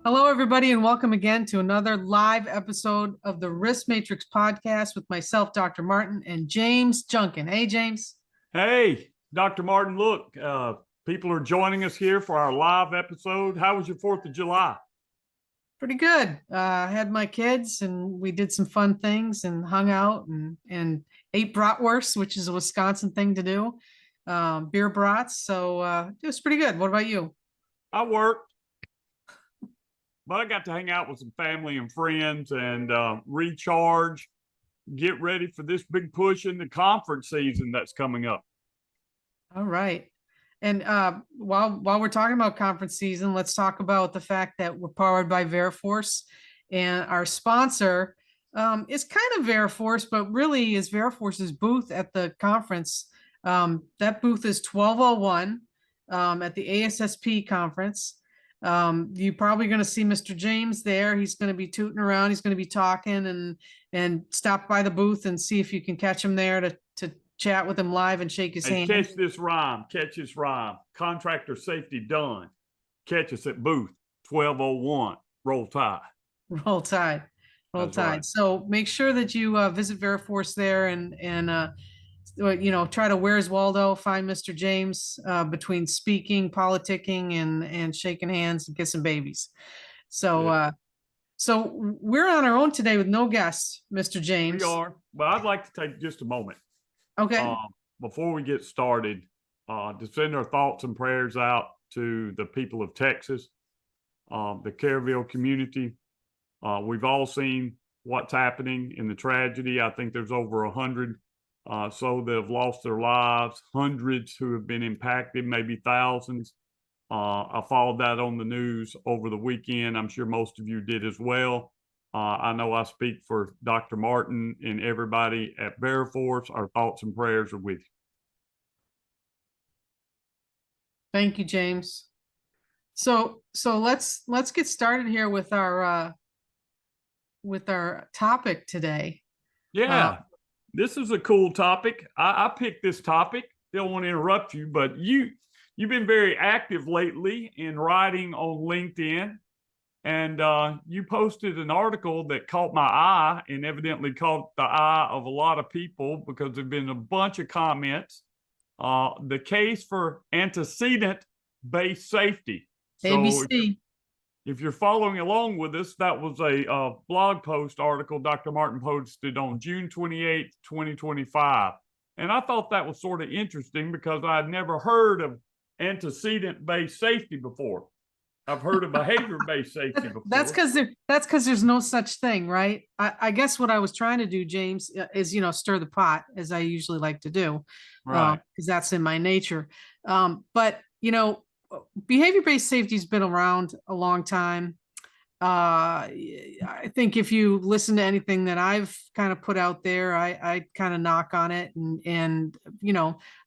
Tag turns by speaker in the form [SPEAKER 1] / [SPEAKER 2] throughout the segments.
[SPEAKER 1] Hello, everybody, and welcome again to another live episode of the Risk Matrix podcast with myself, Dr. Martin, and James Junkin. Hey, James.
[SPEAKER 2] Hey, Dr. Martin, look, people are joining us here for our live episode. How was your 4th of July?
[SPEAKER 1] Pretty good. I had my kids and we did some fun things and hung out and ate bratwurst, which is a Wisconsin thing to do, beer brats. So it was pretty good. What about you?
[SPEAKER 2] I worked, but I got to hang out with some family and friends and recharge, get ready for this big push in the conference season that's coming up.
[SPEAKER 1] All right. And while we're talking about conference season, let's talk about the fact that we're powered by Veriforce, and our sponsor is kind of Veriforce, but really is Veriforce's booth at the conference. That booth is 1201 at the ASSP conference. You're probably going to see Mr. James there. He's going to be tooting around. He's going to be talking and stop by the booth and see if you can catch him there to chat with him live and shake his hand.
[SPEAKER 2] Catch this rhyme. Catch this rhyme. Contractor safety done. Catch us at booth 1201. Roll Tide.
[SPEAKER 1] Roll Tide. Roll Tide. Right. So make sure that you visit Veriforce there and try to Where's Waldo, find Mr. James between speaking, politicking, and shaking hands and kissing babies. So yeah. So we're on our own today with no guests, Mr. James.
[SPEAKER 2] We are, but I'd like to take just a moment.
[SPEAKER 1] Okay.
[SPEAKER 2] Before we get started, to send our thoughts and prayers out to the people of Texas, the Caryville community. We've all seen what's happening in the tragedy. I think there's over 100 so that have lost their lives, hundreds who have been impacted, maybe thousands. I followed that on the news over the weekend. I'm sure most of you did as well. I know I speak for Dr. Martin and everybody at Veriforce. Our thoughts and prayers are with you.
[SPEAKER 1] Thank you, James. So let's get started here with our topic today.
[SPEAKER 2] Yeah, this is a cool topic. I picked this topic. Don't want to interrupt you, but you've been very active lately in writing on LinkedIn. And you posted an article that caught my eye and evidently caught the eye of a lot of people because there've been a bunch of comments. The case for antecedent-based safety.
[SPEAKER 1] ABC.
[SPEAKER 2] So if you're following along with us, that was a blog post article Dr. Martin posted on June 28th, 2025. And I thought that was sort of interesting because I'd never heard of antecedent-based safety before. I've heard of behavior-based safety before.
[SPEAKER 1] That's because there's no such thing, right? I guess what I was trying to do, James, is stir the pot, as I usually like to do,
[SPEAKER 2] right?
[SPEAKER 1] Because that's in my nature. But behavior-based safety has been around a long time. I think if you listen to anything that I've kind of put out there, I kind of knock on it, and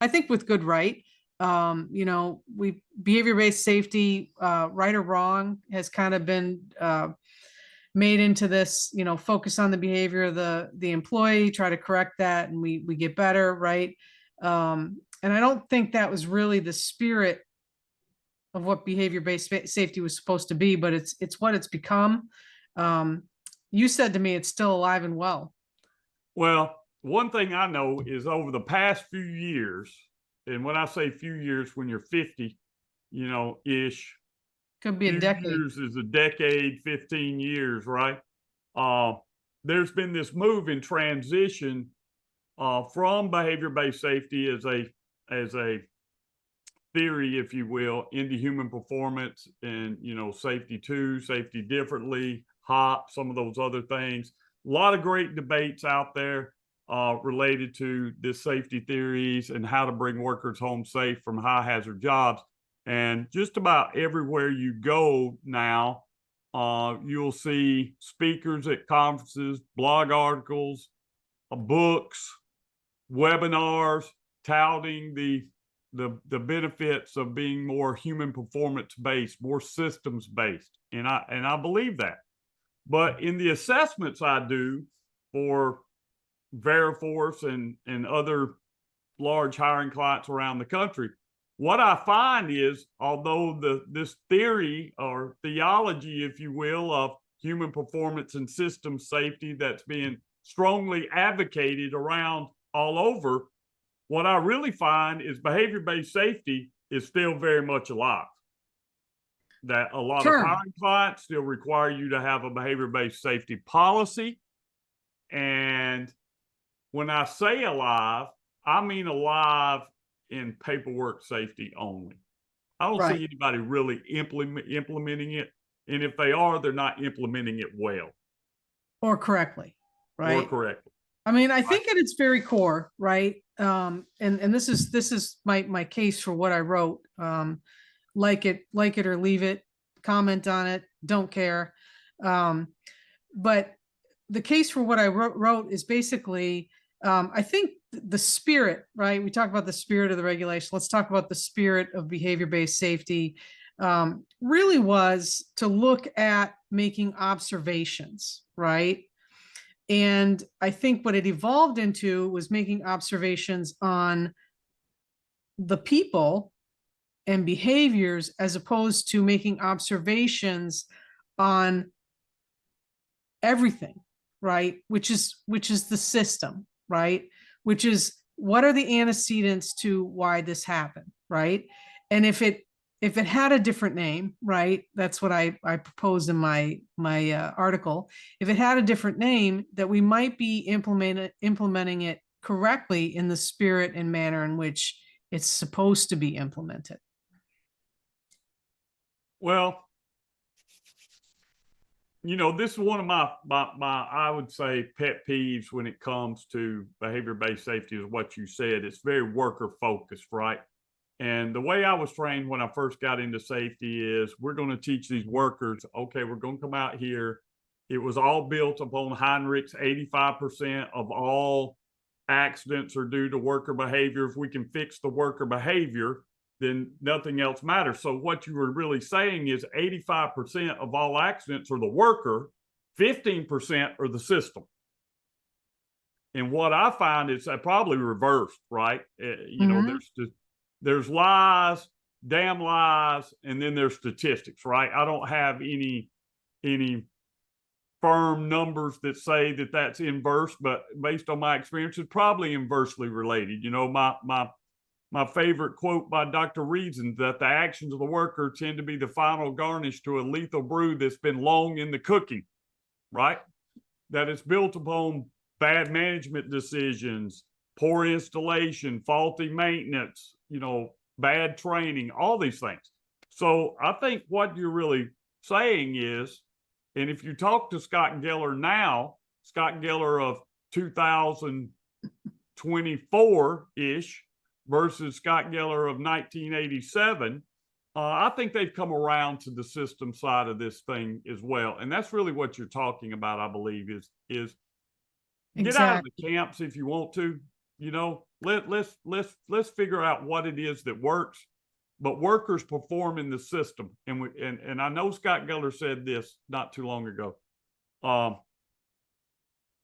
[SPEAKER 1] I think with good right. Behavior-based safety, right or wrong, has kind of been made into this, focus on the behavior of the employee, try to correct that, and we get better, right? And I don't think that was really the spirit of what behavior-based safety was supposed to be, but it's what it's become. You said to me it's still alive and well.
[SPEAKER 2] Well, one thing I know is over the past few years, and when I say few years, when you're 50, ish.
[SPEAKER 1] Could be a decade.
[SPEAKER 2] Years is a decade, 15 years, right? There's been this move in transition from behavior-based safety as a theory, if you will, into human performance and, safety two, safety differently, HOP, some of those other things. A lot of great debates out there. Related to this safety theories and how to bring workers home safe from high hazard jobs. And just about everywhere you go now, you'll see speakers at conferences, blog articles, books, webinars touting the benefits of being more human performance based, more systems based. And I believe that. But in the assessments I do for Veriforce and other large hiring clients around the country, what I find is, although this theory or theology, if you will, of human performance and system safety that's being strongly advocated around all over, what I really find is behavior-based safety is still very much alive. That a lot of
[SPEAKER 1] Sure.
[SPEAKER 2] hiring clients still require you to have a behavior-based safety policy. And when I say alive, I mean alive in paperwork safety only. I don't
[SPEAKER 1] Right.
[SPEAKER 2] see anybody really implementing it. And if they are, they're not implementing it well
[SPEAKER 1] Or correctly.
[SPEAKER 2] or
[SPEAKER 1] Right.
[SPEAKER 2] correctly.
[SPEAKER 1] I mean, I
[SPEAKER 2] Right.
[SPEAKER 1] think at its very core, right? And this is my case for what I wrote. Like it or leave it, comment on it, don't care. But the case for what I wrote is basically, I think the spirit, right? We talk about the spirit of the regulation. Let's talk about the spirit of behavior-based safety. Really was to look at making observations, right? And I think what it evolved into was making observations on the people and behaviors as opposed to making observations on everything, right? Which is the system, right? Which is what are the antecedents to why this happened, right? And if it had a different name, right? That's what I proposed in my article. If it had a different name, that we might be implementing it correctly in the spirit and manner in which it's supposed to be implemented.
[SPEAKER 2] Well, this is one of my I would say pet peeves when it comes to behavior-based safety is what you said. It's very worker focused, right? And the way I was trained when I first got into safety is we're going to teach these workers, okay, we're going to come out here. It was all built upon Heinrich's 85% of all accidents are due to worker behavior. If we can fix the worker behavior, then nothing else matters. So what you were really saying is 85% of all accidents are the worker, 15% are the system. And what I find is probably reversed, right? There's lies, damn lies, and then there's statistics, right? I don't have any firm numbers that say that that's inverse, but based on my experience, it's probably inversely related. My favorite quote by Dr. Reason, that the actions of the worker tend to be the final garnish to a lethal brew that's been long in the cooking, right? That it's built upon bad management decisions, poor installation, faulty maintenance, bad training, all these things. So I think what you're really saying is, and if you talk to Scott Geller now, Scott Geller of 2024-ish versus Scott Geller of 1987, I think they've come around to the system side of this thing as well. And that's really what you're talking about, I believe, is get out of the camps if you want to. Let's figure out what it is that works. But workers perform in the system, and I know Scott Geller said this not too long ago.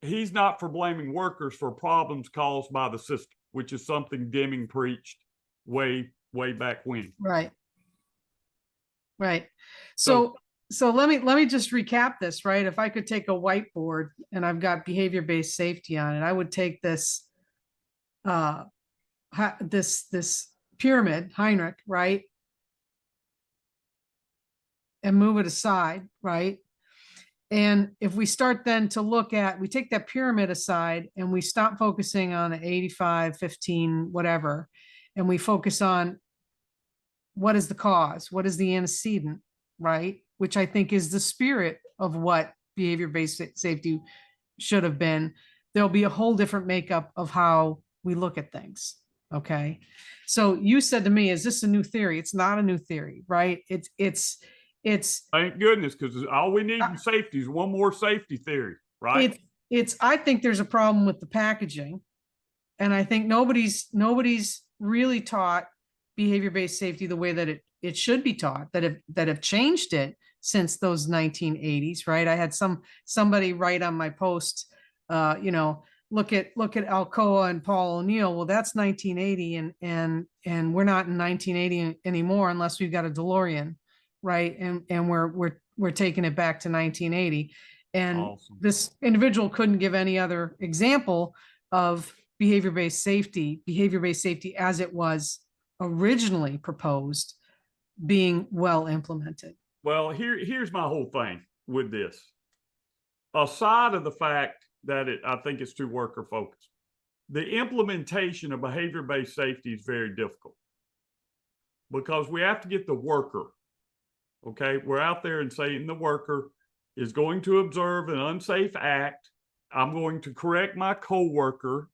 [SPEAKER 2] He's not for blaming workers for problems caused by the system, which is something Deming preached way back when.
[SPEAKER 1] Right. So let me just recap this, right? If I could take a whiteboard and I've got behavior-based safety on it, I would take this this pyramid, Heinrich, right? And move it aside, right? And if we start then to look at, we take that pyramid aside and we stop focusing on the 85, 15, whatever, and we focus on what is the cause, what is the antecedent, right? Which I think is the spirit of what behavior-based safety should have been. There'll be a whole different makeup of how we look at things. Okay. So you said to me, is this a new theory? It's not a new theory, right? It's
[SPEAKER 2] thank goodness, because all we need in safety is one more safety theory, right?
[SPEAKER 1] I think there's a problem with the packaging. And I think nobody's really taught behavior-based safety the way that it should be taught, that have changed it since those 1980s, right? I had somebody write on my post, look at Alcoa and Paul O'Neill. Well, that's 1980, and we're not in 1980 anymore unless we've got a DeLorean, right? And we're taking it back to 1980. And
[SPEAKER 2] Awesome.
[SPEAKER 1] this individual couldn't give any other example of behavior-based safety as it was originally proposed being well implemented.
[SPEAKER 2] Well, here's my whole thing with this. Aside of the fact that I think it's too worker focused, the implementation of behavior-based safety is very difficult because we have to get the worker. Okay, we're out there and saying the worker is going to observe an unsafe act. I'm going to correct my coworker.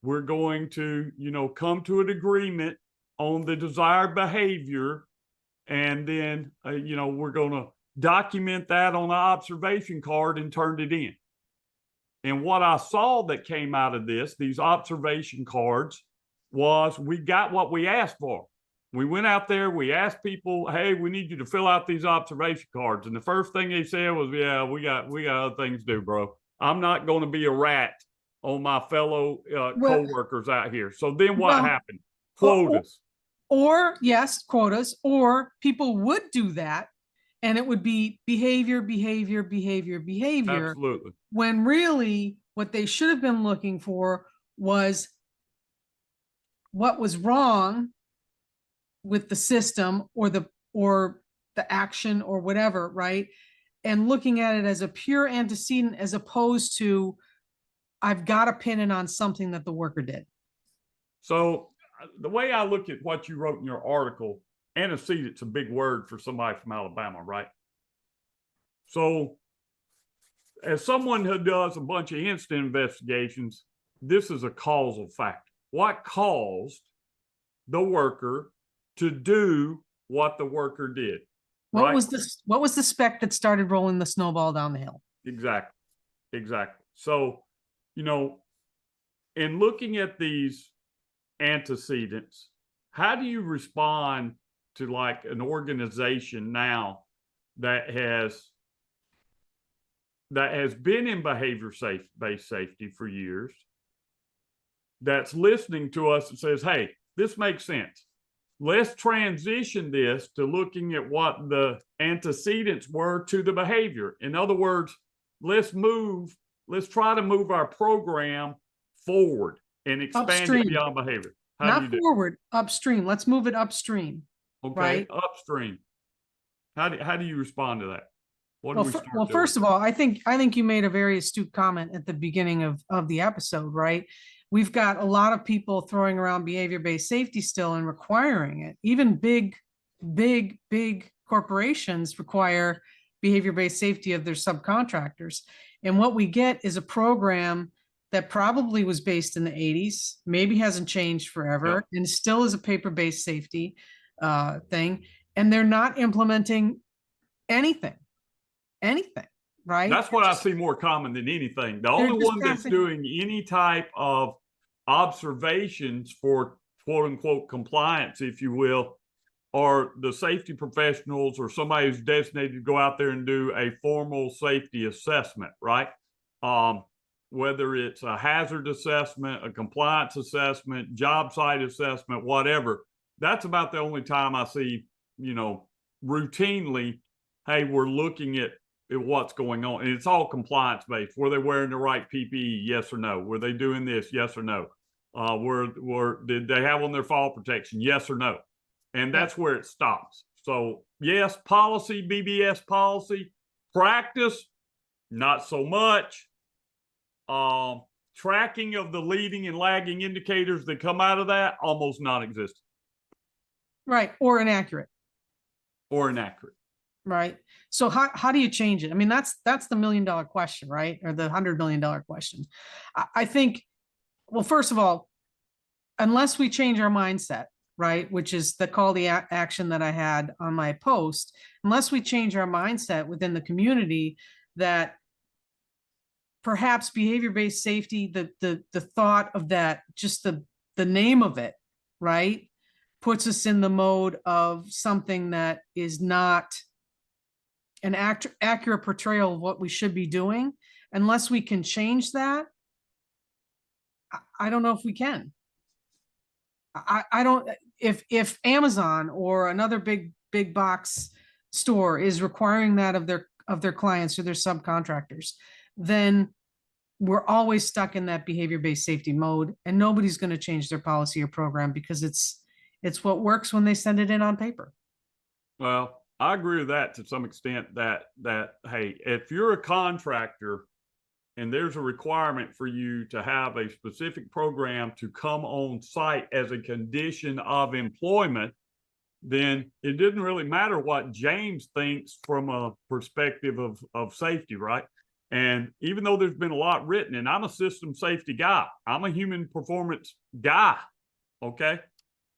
[SPEAKER 2] We're going to, come to an agreement on the desired behavior. And then, we're going to document that on an observation card and turn it in. And what I saw that came out of these observation cards, was we got what we asked for. We went out there, we asked people, hey, we need you to fill out these observation cards. And the first thing they said was, yeah, we got other things to do, bro. I'm not going to be a rat on my fellow coworkers out here. So then what happened? Quotas.
[SPEAKER 1] Yes, quotas, or people would do that and it would be behavior.
[SPEAKER 2] Absolutely.
[SPEAKER 1] When really what they should have been looking for was what was wrong with the system or the action or whatever, right? And looking at it as a pure antecedent as opposed to I've got to pin it on something that the worker did.
[SPEAKER 2] So the way I look at what you wrote in your article, antecedent's a big word for somebody from Alabama, right? So as someone who does a bunch of incident investigations, this is a causal factor. What caused the worker to do what the worker did?
[SPEAKER 1] What was the spec that started rolling the snowball down the hill?
[SPEAKER 2] Exactly. So, in looking at these antecedents, how do you respond to like an organization now that has been in behavior-based safety for years, that's listening to us and says, hey, this makes sense. Let's transition this to looking at what the antecedents were to the behavior. In other words, let's try to move our program forward and expand
[SPEAKER 1] upstream.
[SPEAKER 2] It beyond behavior.
[SPEAKER 1] Not forward, upstream. Let's move it upstream.
[SPEAKER 2] Okay,
[SPEAKER 1] right?
[SPEAKER 2] Upstream. How do you respond to that?
[SPEAKER 1] Well, first of all, I think you made a very astute comment at the beginning of the episode, right? We've got a lot of people throwing around behavior-based safety still and requiring it. Even big corporations require behavior-based safety of their subcontractors. And what we get is a program that probably was based in the 80s, maybe hasn't changed forever, and still is a paper-based safety thing. And they're not implementing anything, right?
[SPEAKER 2] That's what I see more common than anything. The only one that's doing any type of observations for quote unquote compliance, if you will, are the safety professionals or somebody who's designated to go out there and do a formal safety assessment, right? Whether it's a hazard assessment, a compliance assessment, job site assessment, whatever. That's about the only time I see, routinely, hey, we're looking at what's going on. And it's all compliance based. Were they wearing the right PPE? Yes or no. Were they doing this? Yes or no. Did they have on their fall protection? Yes or no. And that's where it stops. So yes, policy, BBS policy, practice, not so much. Tracking of the leading and lagging indicators that come out of that, almost non-existent.
[SPEAKER 1] Right. Or inaccurate. Right. So how do you change it? I mean, that's the $1 million question, right? Or the $100 million question. I think, well, first of all, unless we change our mindset, right, which is the call to action that I had on my post, unless we change our mindset within the community that perhaps behavior-based safety, the thought of that, just the name of it, right, puts us in the mode of something that is not an accurate portrayal of what we should be doing. Unless we can change that, I don't know if we can. I don't, if Amazon or another big box store is requiring that of their clients or their subcontractors, then we're always stuck in that behavior-based safety mode, and nobody's going to change their policy or program because it's what works when they send it in on paper.
[SPEAKER 2] Well, I agree with that to some extent that hey, if you're a contractor and there's a requirement for you to have a specific program to come on site as a condition of employment, then it didn't really matter what James thinks from a perspective of safety, right? And even though there's been a lot written, and I'm a system safety guy, I'm a human performance guy, okay?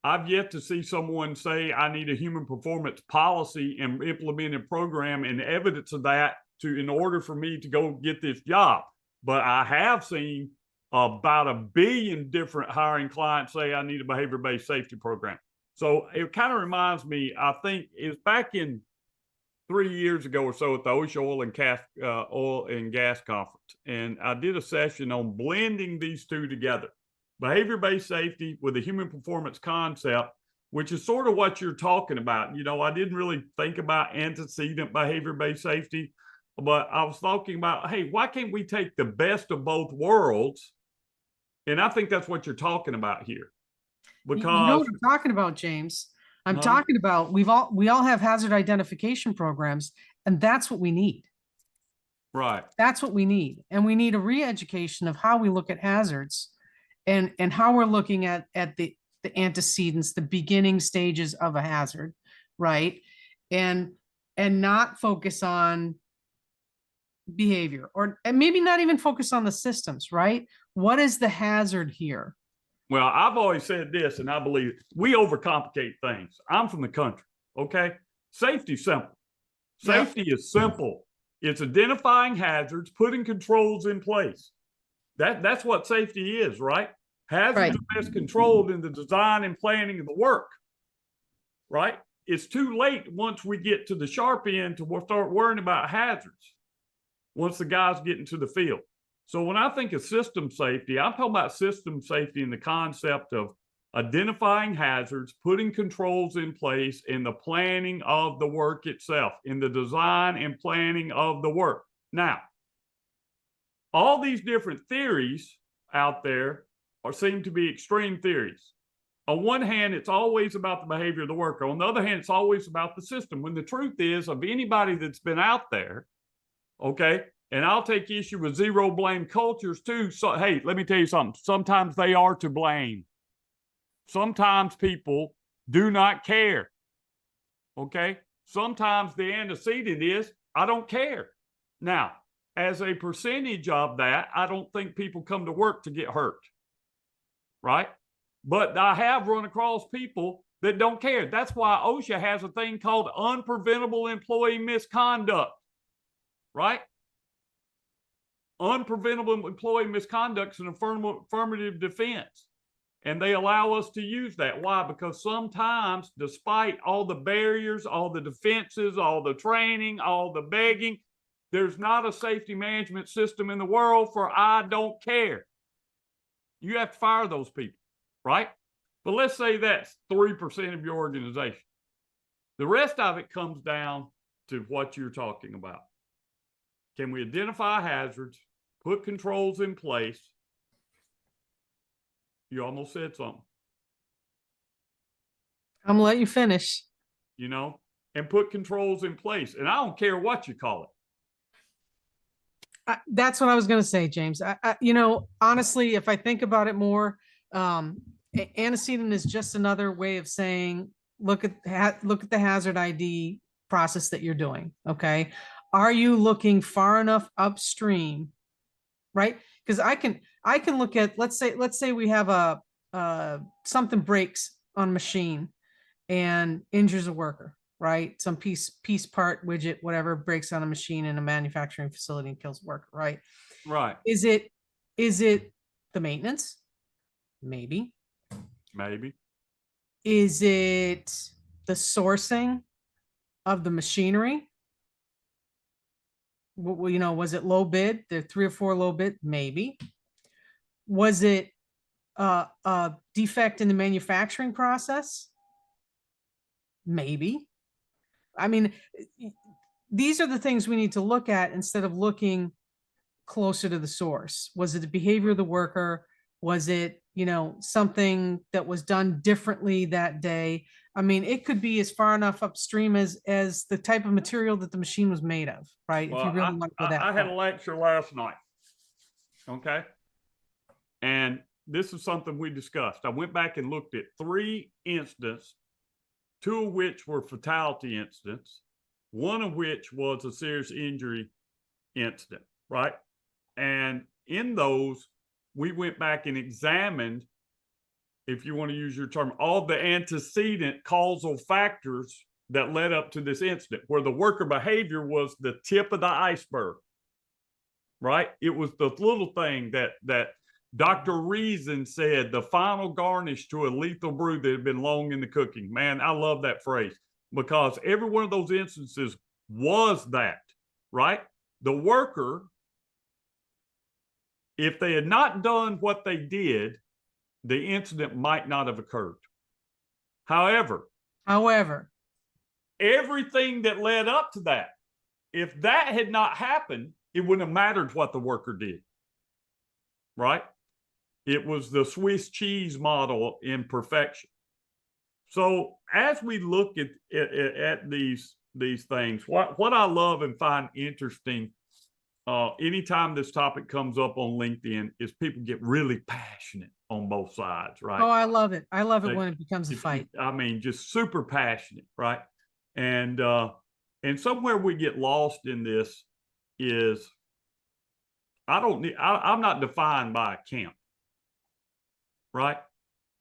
[SPEAKER 2] I've yet to see someone say I need a human performance policy and implement a program and evidence of that in order for me to go get this job. But I have seen about 1 billion different hiring clients say I need a behavior-based safety program. So it kind of reminds me, I think it's back in 3 years ago or so at the OSHA Oil and Gas Conference. And I did a session on blending these two together. Behavior-based safety with a human performance concept, which is sort of what you're talking about. You know, I didn't really think about antecedent behavior-based safety, but I was talking about, hey, why can't we take the best of both worlds? And I think that's what you're talking about here. Because
[SPEAKER 1] you know what I'm talking about, James. I'm talking about we all have hazard identification programs, and that's what we need.
[SPEAKER 2] Right.
[SPEAKER 1] That's what we need. And we need a re-education of how we look at hazards and how we're looking at the antecedents, the beginning stages of a hazard, right? And not focus on behavior, or and maybe not even focus on the systems, right? What is the hazard here?
[SPEAKER 2] Well, I've always said this, and I believe we overcomplicate things. I'm from the country, okay? Safety's simple. Safety is simple. It's identifying hazards, putting controls in place. That's what safety is, right? Hazards are best controlled in the design and planning of the work, right? It's too late once we get to the sharp end to start worrying about hazards once the guys get into the field. So when I think of system safety, I'm talking about system safety in the concept of identifying hazards, putting controls in place in the planning of the work itself, in the design and planning of the work. Now, all these different theories out there seem to be extreme theories. On one hand, it's always about the behavior of the worker. On the other hand, it's always about the system. When the truth is, of anybody that's been out there, okay, and I'll take issue with zero blame cultures too. So, hey, let me tell you something. Sometimes they are to blame. Sometimes people do not care. Okay. Sometimes the antecedent is, I don't care. Now, as a percentage of that, I don't think people come to work to get hurt. Right. But I have run across people that don't care. That's why OSHA has a thing called unpreventable employee misconduct. Right. Unpreventable employee misconduct is an affirmative defense. And they allow us to use that. Why? Because sometimes, despite all the barriers, all the defenses, all the training, all the begging, there's not a safety management system in the world for I don't care. You have to fire those people, right? But let's say that's 3% of your organization. The rest of it comes down to what you're talking about. Can we identify hazards, put controls in place? You almost said something.
[SPEAKER 1] I'm gonna let you finish.
[SPEAKER 2] You know, and put controls in place. And I don't care what you call it.
[SPEAKER 1] That's what I was going to say, James. You know, honestly, if I think about it more, antecedent is just another way of saying, look at the hazard ID process that you're doing. Okay. Are you looking far enough upstream? Right. Because I can look at, let's say we have something breaks on a machine and injures a worker, right? Some piece part, widget, whatever, breaks on a machine in a manufacturing facility and kills a worker, right?
[SPEAKER 2] Right.
[SPEAKER 1] Is it the maintenance? Maybe. Is it the sourcing of the machinery? Well, you know, was it low bid? There are 3 or 4 low bid? Maybe. Was it a defect in the manufacturing process? Maybe. I mean, these are the things we need to look at instead of looking closer to the source. Was it the behavior of the worker? Was it, something that was done differently that day? I mean, it could be as far enough upstream as the type of material that the machine was made of, right? If you
[SPEAKER 2] Well,
[SPEAKER 1] really want to go that
[SPEAKER 2] I had a
[SPEAKER 1] far.
[SPEAKER 2] lecture last night. Okay. And this is something we discussed. I went back and looked at 3 incidents, 2 of which were fatality incidents, 1 of which was a serious injury incident, right? And in those, we went back and examined, if you want to use your term, all the antecedent causal factors that led up to this incident, where the worker behavior was the tip of the iceberg, right? It was the little thing that Dr. Reason said, the final garnish to a lethal brew that had been long in the cooking. Man, I love that phrase, because every one of those instances was that, right? The worker, if they had not done what they did, the incident might not have occurred. However, everything that led up to that, if that had not happened, it wouldn't have mattered what the worker did, right? It was the Swiss cheese model in perfection. So as we look at these things, what I love and find interesting, anytime this topic comes up on LinkedIn, is people get really passionate on both sides, right?
[SPEAKER 1] Oh, I love it. I love it when it becomes a fight.
[SPEAKER 2] I mean, just super passionate, right? And somewhere we get lost in this is, I'm not defined by a camp, right?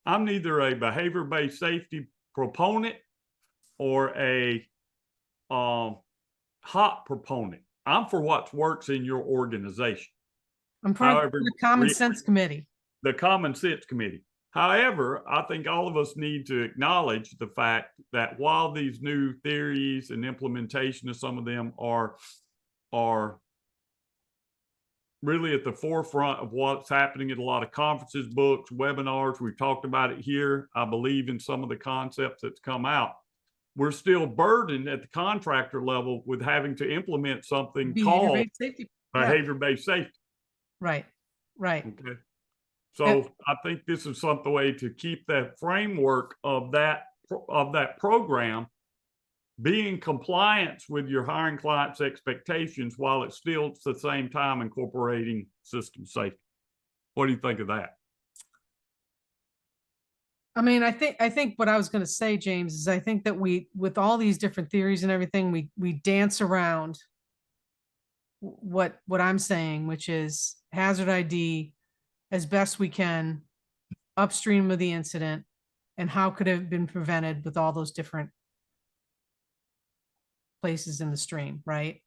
[SPEAKER 2] I'm neither a behavior-based safety proponent or a hot proponent. I'm for what works in your organization.
[SPEAKER 1] I'm for the common sense committee.
[SPEAKER 2] The common sense committee. However, I think all of us need to acknowledge the fact that while these new theories and implementation of some of them are really at the forefront of what's happening at a lot of conferences, books, webinars, we've talked about it here. I believe in some of the concepts that's come out. We're still burdened at the contractor level with having to implement something called behavior-based safety.
[SPEAKER 1] Right.
[SPEAKER 2] Okay. So I think this is some way to keep that framework of that program being compliance with your hiring client's expectations, while it's still at the same time incorporating system safety. What do you think of that?
[SPEAKER 1] I mean, I think what I was going to say, James, is I think that with all these different theories and everything, we dance around what I'm saying, which is hazard ID as best we can upstream of the incident, and how could it have been prevented with all those different places in the stream, right?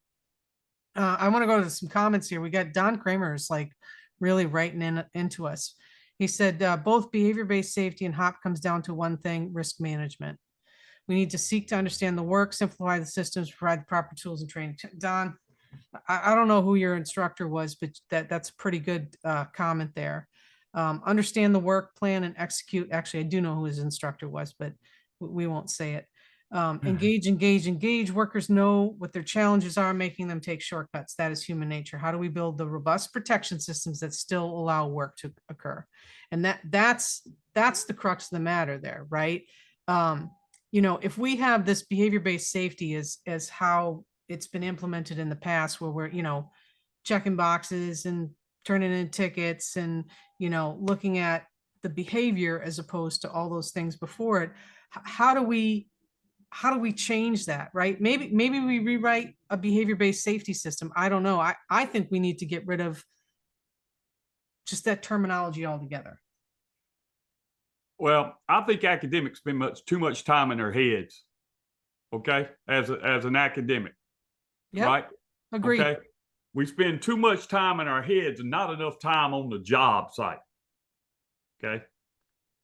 [SPEAKER 1] I want to go to some comments here. We got Don Kramer's like really writing into us. He said, both behavior-based safety and HOP comes down to one thing: risk management. We need to seek to understand the work, simplify the systems, provide the proper tools and training. Don, I don't know who your instructor was, but that's a pretty good comment there. Understand the work, plan, and execute. Actually, I do know who his instructor was, but we won't say it. Engage. Workers know what their challenges are, making them take shortcuts. That is human nature. How do we build the robust protection systems that still allow work to occur? And that's the crux of the matter there, right? If we have this behavior-based safety as how it's been implemented in the past, where we're, checking boxes and turning in tickets and, looking at the behavior as opposed to all those things before it, how do we change that, right? Maybe we rewrite a behavior-based safety system. I don't know. I think we need to get rid of just that terminology altogether.
[SPEAKER 2] Well, I think academics spend too much time in their heads, okay, as an academic. Yep. Right?
[SPEAKER 1] Agreed.
[SPEAKER 2] Okay. We spend too much time in our heads and not enough time on the job site. Okay.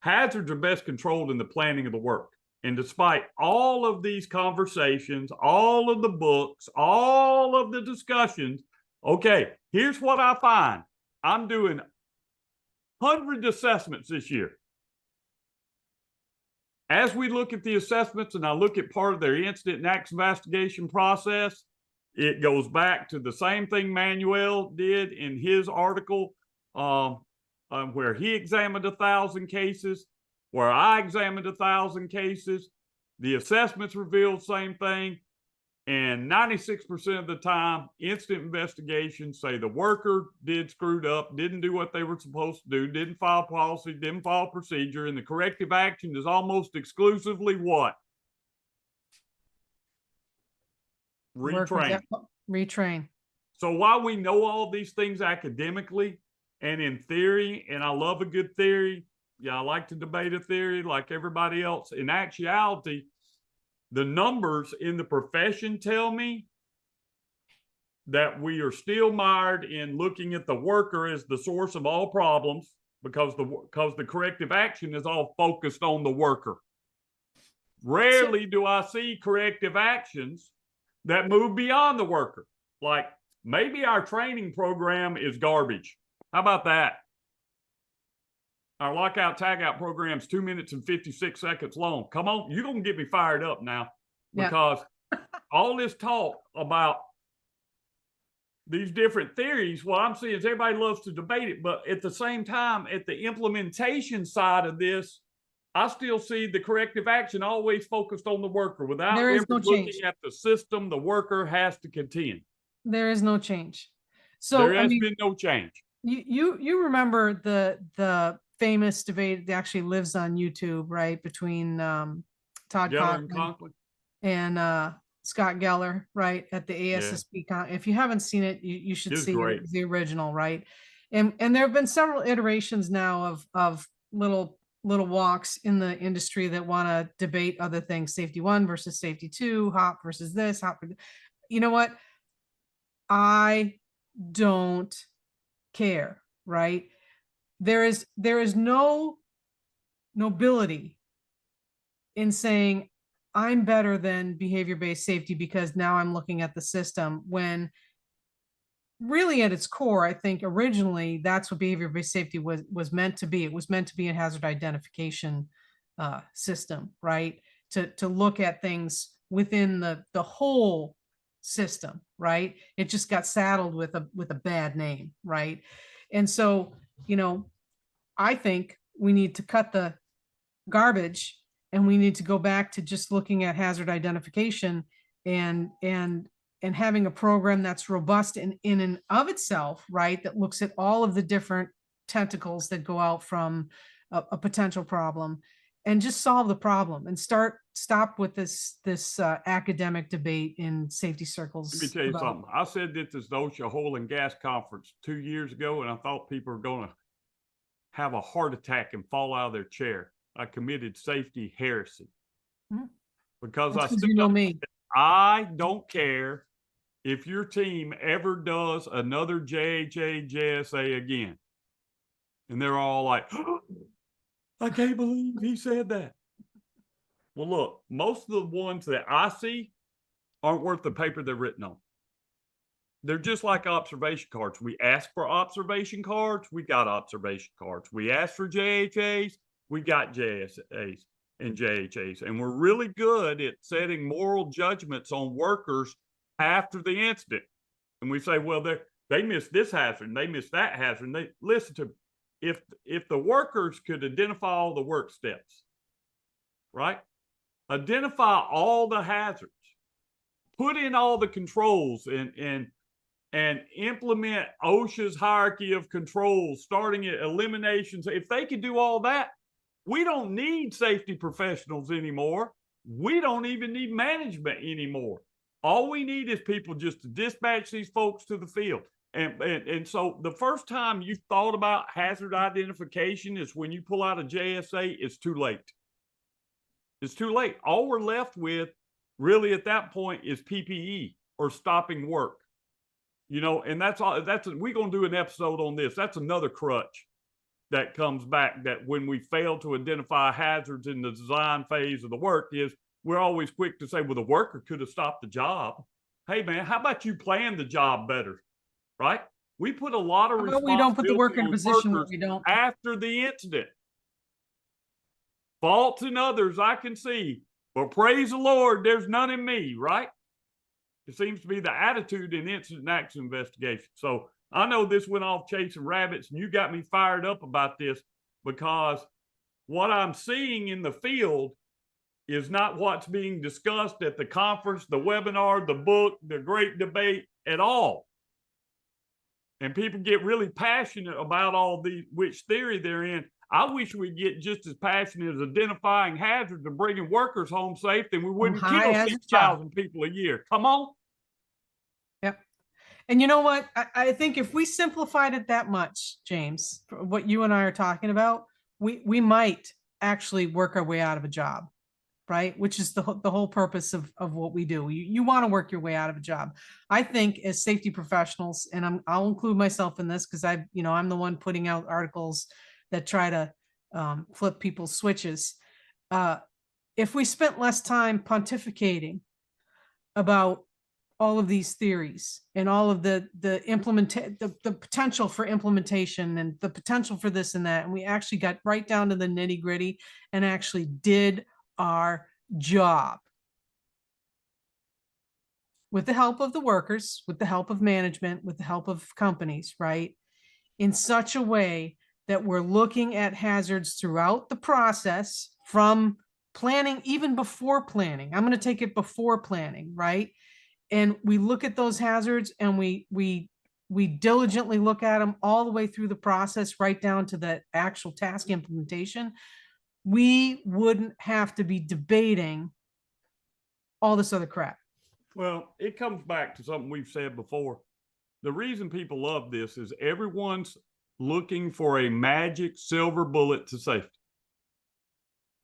[SPEAKER 2] Hazards are best controlled in the planning of the work. And despite all of these conversations, all of the books, all of the discussions, okay, here's what I find. I'm doing 100 assessments this year. As we look at the assessments and I look at part of their incident and acts investigation process, it goes back to the same thing Manuel did in his article, where he examined 1,000 cases, where I examined 1,000 cases. The assessments revealed the same thing. And 96% of the time, incident investigations say the worker did screwed up, didn't do what they were supposed to do, didn't follow policy, didn't follow procedure, and the corrective action is almost exclusively what? Retrain.
[SPEAKER 1] Retrain.
[SPEAKER 2] So while we know all these things academically and in theory, and I love a good theory, yeah, I like to debate a theory like everybody else. In actuality, the numbers in the profession tell me that we are still mired in looking at the worker as the source of all problems because the corrective action is all focused on the worker. Rarely do I see corrective actions that move beyond the worker. Like maybe our training program is garbage. How about that? Our lockout tagout program is 2 minutes and 56 seconds long. Come on, you're going to get me fired up now because all this talk about these different theories, what I'm seeing is everybody loves to debate it, but at the same time, at the implementation side of this, I still see the corrective action always focused on the worker without ever looking at the system the worker has to contend.
[SPEAKER 1] There is no change. So
[SPEAKER 2] there has been no change.
[SPEAKER 1] You remember the famous debate that actually lives on YouTube, right? Between Todd Conklin and Scott Geller, right? At the ASSP if you haven't seen it, you should see the original, right? And there have been several iterations now of little walks in the industry that want to debate other things, safety 1 versus safety 2, HOP versus this, HOP. You know what? I don't care, right? There is no nobility in saying I'm better than behavior-based safety because now I'm looking at the system, when really at its core, I think originally that's what behavior-based safety was meant to be. It was meant to be a hazard identification system, right? To look at things within the whole system, right? It just got saddled with a bad name, right? And so, you know, I think we need to cut the garbage and we need to go back to just looking at hazard identification and having a program that's robust in and of itself, right? That looks at all of the different tentacles that go out from a potential problem and just solve the problem and stop with this academic debate in safety circles.
[SPEAKER 2] Let me tell you something. I said this at the OSHA Oil and Gas Conference 2 years ago, and I thought people were going to have a heart attack and fall out of their chair. I committed safety heresy because I don't care if your team ever does another JHA, JSA again. And they're all like, oh, I can't believe he said that. Well, look, most of the ones that I see aren't worth the paper they're written on. They're just like observation cards. We asked for observation cards, we got observation cards. We asked for JHAs, we got JSAs and JHAs. And we're really good at setting moral judgments on workers after the incident. And we say, well, they missed this hazard and they missed that hazard. And they listen to me. If the workers could identify all the work steps, right? Identify all the hazards, put in all the controls and implement OSHA's hierarchy of controls, starting at eliminations. If they could do all that, we don't need safety professionals anymore. We don't even need management anymore. All we need is people just to dispatch these folks to the field. And so the first time you thought about hazard identification is when you pull out a JSA, it's too late. It's too late. All we're left with really at that point is PPE or stopping work. You know, and that's all. We're going to do an episode on this. That's another crutch that comes back, that when we fail to identify hazards in the design phase of the work is we're always quick to say, well, the worker could have stopped the job. Hey, man, how about you plan the job better, right? We put a lot of
[SPEAKER 1] How about we don't put the
[SPEAKER 2] responsibility
[SPEAKER 1] worker in a
[SPEAKER 2] on
[SPEAKER 1] position where
[SPEAKER 2] workers
[SPEAKER 1] we don't?
[SPEAKER 2] after the incident. Faults in others I can see, but praise the Lord, there's none in me, right? It seems to be the attitude in incident and accident investigation. So I know this went off chasing rabbits, and you got me fired up about this because what I'm seeing in the field is not what's being discussed at the conference, the webinar, the book, the great debate at all. And people get really passionate about all these, which theory they're in. I wish we'd get just as passionate as identifying hazards and bringing workers home safe, then we wouldn't
[SPEAKER 1] high
[SPEAKER 2] kill
[SPEAKER 1] as a
[SPEAKER 2] 6,000 people a year. Come on.
[SPEAKER 1] Yep. And you know what? I think if we simplified it that much, James, what you and I are talking about, we might actually work our way out of a job, right? Which is the whole purpose of what we do. You want to work your way out of a job. I think as safety professionals, and I'll include myself in this because I'm the one putting out articles that try to flip people's switches. If we spent less time pontificating about all of these theories and all of the potential for implementation and the potential for this and that, and we actually got right down to the nitty gritty and actually did our job with the help of the workers, with the help of management, with the help of companies, right? In such a way that we're looking at hazards throughout the process from planning, even before planning. I'm going to take it before planning, right? And we look at those hazards and we diligently look at them all the way through the process, right down to the actual task implementation. We wouldn't have to be debating all this other crap.
[SPEAKER 2] Well, it comes back to something we've said before. The reason people love this is everyone's looking for a magic silver bullet to safety.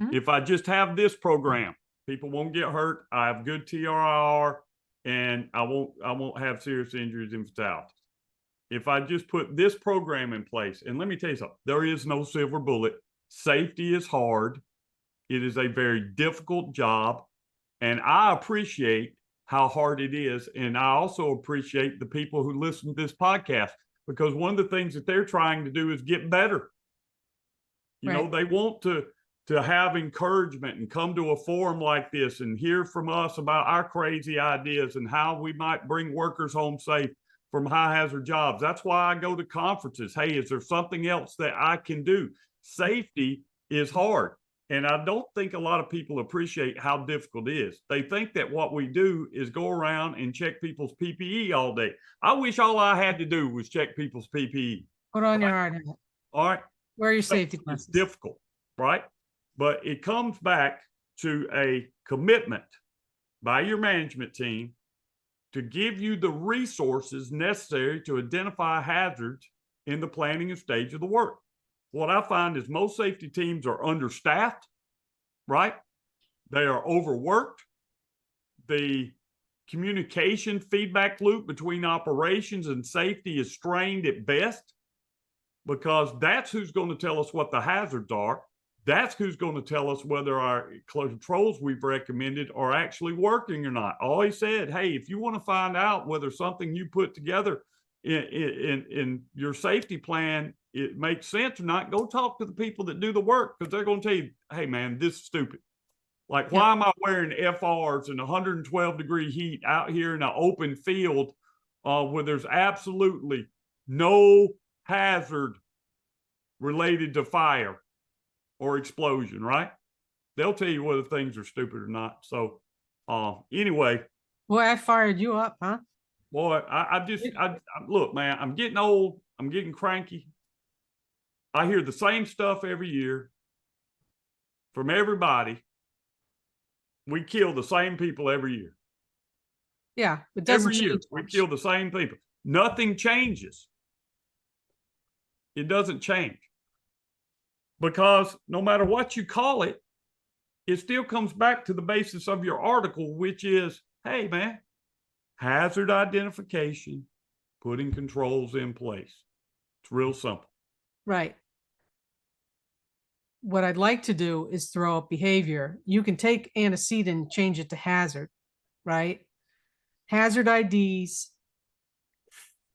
[SPEAKER 2] Mm-hmm. If I just have this program, people won't get hurt. I have good TRIR, and I won't have serious injuries and fatalities. If I just put this program in place, and let me tell you something, there is no silver bullet. Safety is hard. It is a very difficult job, and I appreciate how hard it is. And I also appreciate the people who listen to this podcast, because one of the things that they're trying to do is get better. You know, they want to have encouragement and come to a forum like this and hear from us about our crazy ideas and how we might bring workers home safe from high hazard jobs. That's why I go to conferences. Hey, is there something else that I can do? Safety is hard. And I don't think a lot of people appreciate how difficult it is. They think that what we do is go around and check people's PPE all day. I wish all I had to do was check people's PPE.
[SPEAKER 1] Put on your hard hat.
[SPEAKER 2] All right.
[SPEAKER 1] Wear your safety glasses.
[SPEAKER 2] It's difficult, right? But it comes back to a commitment by your management team to give you the resources necessary to identify hazards in the planning and stage of the work. What I find is most safety teams are understaffed, right? They are overworked. The communication feedback loop between operations and safety is strained at best, because that's who's going to tell us what the hazards are. That's who's going to tell us whether our controls we've recommended are actually working or not. I always said, hey, if you want to find out whether something you put together in your safety plan, it makes sense or not, go talk to the people that do the work, because they're going to tell you, hey, man, this is stupid. Like, why am I wearing FRs in 112-degree heat out here in an open field where there's absolutely no hazard related to fire or explosion, right? They'll tell you whether things are stupid or not. So anyway.
[SPEAKER 1] Boy, I fired you up, huh?
[SPEAKER 2] Boy, I look, man, I'm getting old. I'm getting cranky. I hear the same stuff every year from everybody. We kill the same people every year.
[SPEAKER 1] Yeah, it doesn't
[SPEAKER 2] every year we kill the same people. Nothing changes. It doesn't change, because no matter what you call it, it still comes back to the basis of your article, which is, hey, man, hazard identification, putting controls in place. It's real simple.
[SPEAKER 1] Right. What I'd like to do is throw up behavior. You can take antecedent, change it to hazard, right? Hazard IDs,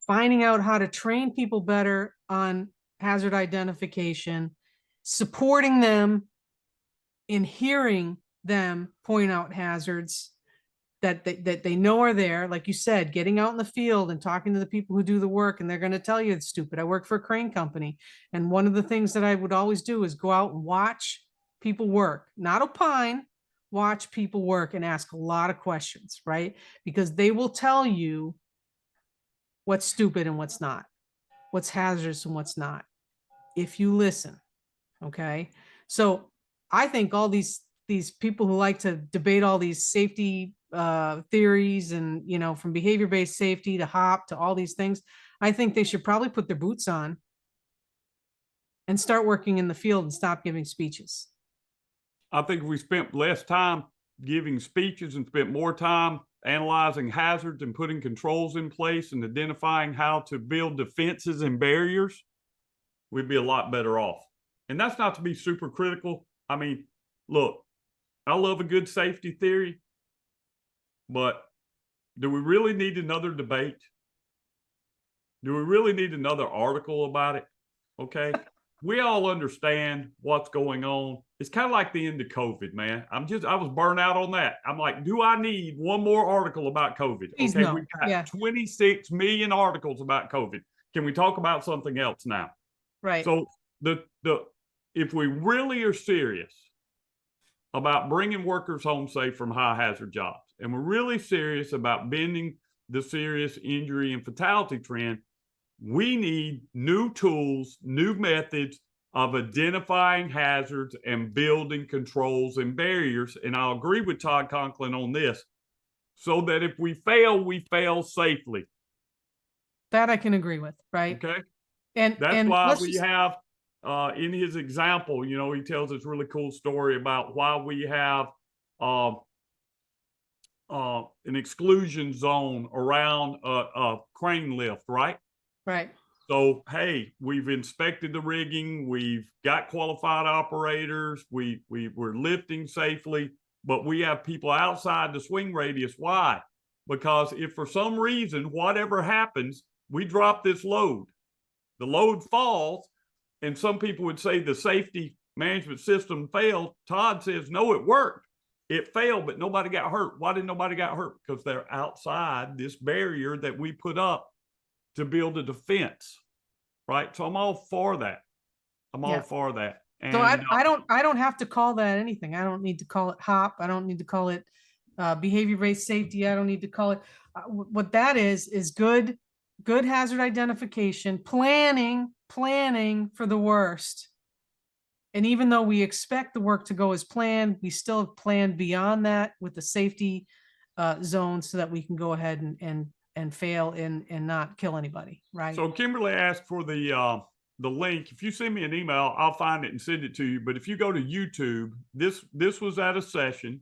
[SPEAKER 1] finding out how to train people better on hazard identification, supporting them in hearing them point out hazards that they know are there. Like you said, getting out in the field and talking to the people who do the work, and they're going to tell you it's stupid. I work for a crane company, and one of the things that I would always do is go out and watch people work, not opine, watch people work and ask a lot of questions, right? Because they will tell you what's stupid and what's not, what's hazardous and what's not, if you listen. Okay. So I think all these people who like to debate all these safety theories and, you know, from behavior-based safety to HOP to all these things, I think they should probably put their boots on and start working in the field and stop giving speeches.
[SPEAKER 2] I think if we spent less time giving speeches and spent more time analyzing hazards and putting controls in place and identifying how to build defenses and barriers, we'd be a lot better off. And that's not to be super critical. I mean, look, I love a good safety theory, but do we really need another debate? Do we really need another article about it? Okay. We all understand what's going on. It's kind of like the end of COVID, man. I was burnt out on that. I'm like, do I need one more article about COVID?
[SPEAKER 1] Please
[SPEAKER 2] Okay,
[SPEAKER 1] no.
[SPEAKER 2] we've got 26 million articles about COVID. Can we talk about something else now?
[SPEAKER 1] Right.
[SPEAKER 2] So if we really are serious about bringing workers home safe from high hazard jobs, and we're really serious about bending the serious injury and fatality trend, we need new tools, new methods of identifying hazards and building controls and barriers. And I'll agree with Todd Conklin on this, so that if we fail safely.
[SPEAKER 1] That I can agree with, right?
[SPEAKER 2] Okay.
[SPEAKER 1] And
[SPEAKER 2] that's why we have in his example, you know, he tells this really cool story about why we have an exclusion zone around a crane lift, right?
[SPEAKER 1] Right.
[SPEAKER 2] So, hey, we've inspected the rigging, we've got qualified operators, we're lifting safely, but we have people outside the swing radius. Why? Because if for some reason, whatever happens, we drop this load, the load falls, and some people would say the safety management system failed. Todd says, no, it worked. It failed, but nobody got hurt. Why did nobody get hurt? Because they're outside this barrier that we put up to build a defense, right? So I'm all for that. I'm all for that. And
[SPEAKER 1] so I don't have to call that anything. I don't need to call it HOP. I don't need to call it behavior-based safety. I don't need to call it what that is good hazard identification, planning for the worst. And even though we expect the work to go as planned, we still have planned beyond that with the safety zone so that we can go ahead and fail and not kill anybody, right?
[SPEAKER 2] So Kimberly asked for the link. If you send me an email, I'll find it and send it to you. But if you go to YouTube, this was at a session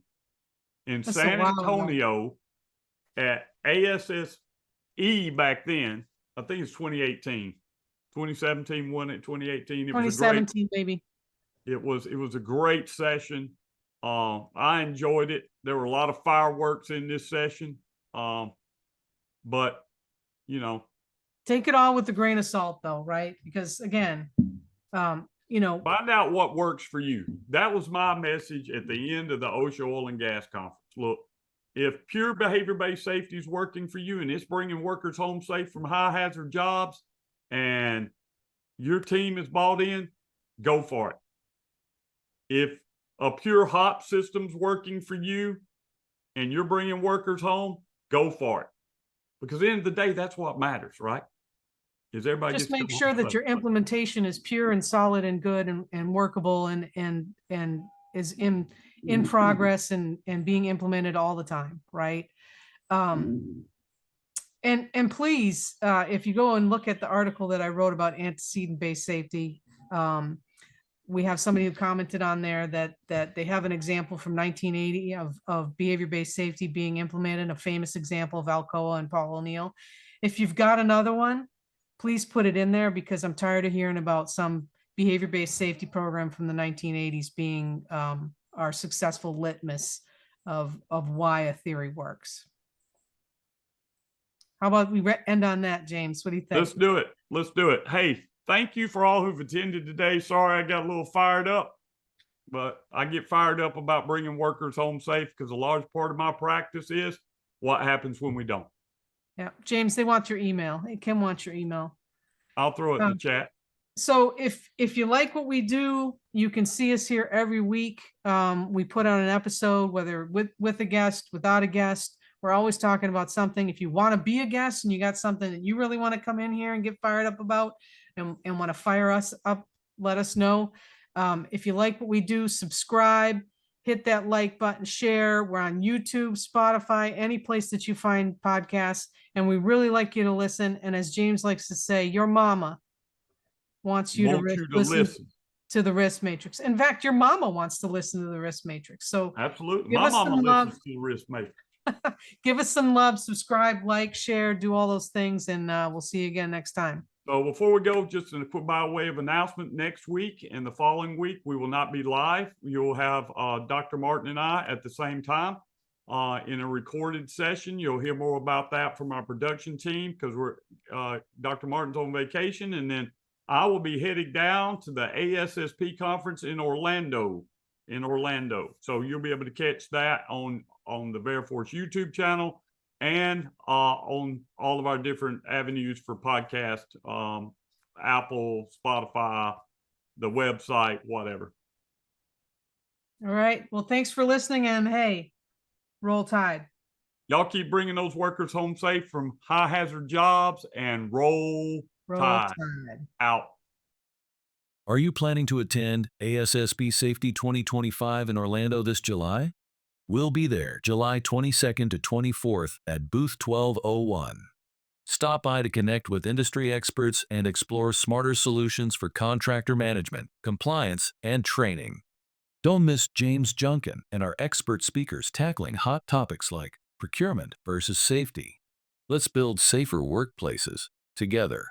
[SPEAKER 2] in San Antonio at ASSE back then. I think it's 2018. 2017 won it, 2018. It
[SPEAKER 1] 2017, maybe.
[SPEAKER 2] It was a great session. I enjoyed it. There were a lot of fireworks in this session. But you know,
[SPEAKER 1] take it all with a grain of salt though, right? Because again, you know,
[SPEAKER 2] find out what works for you. That was my message at the end of the OSHA Oil and Gas Conference. Look, if pure behavior-based safety is working for you and it's bringing workers home safe from high hazard jobs and your team is bought in, go for it. If a pure HOP system's working for you and you're bringing workers home, go for it. Because at the end of the day, that's what matters, right? Is everybody
[SPEAKER 1] just make sure that your implementation is pure and solid and good and workable and is in progress and being implemented all the time, right? And please, if you go and look at the article that I wrote about antecedent-based safety, we have somebody who commented on there that they have an example from 1980 of behavior-based safety being implemented, a famous example of Alcoa and Paul O'Neill. If you've got another one, please put it in there, because I'm tired of hearing about some behavior-based safety program from the 1980s being our successful litmus of why a theory works. How about we end on that, James? What do you think?
[SPEAKER 2] Let's do it. Let's do it. Hey, thank you for all who've attended today. Sorry I got a little fired up, but I get fired up about bringing workers home safe because a large part of my practice is what happens when we don't.
[SPEAKER 1] Yeah, James, they want your email. Hey, Kim wants your email.
[SPEAKER 2] I'll throw it in the chat.
[SPEAKER 1] So if you like what we do, you can see us here every week. We put out an episode, whether with a guest, without a guest. We're always talking about something. If you want to be a guest and you got something that you really want to come in here and get fired up about and want to fire us up, let us know. If you like what we do, subscribe, hit that like button, share. We're on YouTube, Spotify, any place that you find podcasts. And we really like you to listen. And as James likes to say, your mama wants you to listen to the risk matrix. In fact, your mama wants to listen to the risk matrix. So
[SPEAKER 2] absolutely, my mama listens to the risk matrix.
[SPEAKER 1] Give us some love, subscribe, like, share, do all those things, and we'll see you again next time.
[SPEAKER 2] So before we go, just by way of announcement, next week and the following week, we will not be live. You'll have Dr. Martin and I at the same time in a recorded session. You'll hear more about that from our production team because Dr. Martin's on vacation, and then I will be heading down to the ASSP conference in Orlando. So you'll be able to catch that on the Veriforce YouTube channel and on all of our different avenues for podcast, Apple, Spotify, the website, whatever.
[SPEAKER 1] All right. Well, thanks for listening, and hey, roll Tide.
[SPEAKER 2] Y'all keep bringing those workers home safe from high hazard jobs, and roll Tide. Out.
[SPEAKER 3] Are you planning to attend ASSP Safety 2025 in Orlando this July? We'll be there July 22nd to 24th at Booth 1201. Stop by to connect with industry experts and explore smarter solutions for contractor management, compliance, and training. Don't miss James Junkin and our expert speakers tackling hot topics like procurement versus safety. Let's build safer workplaces together.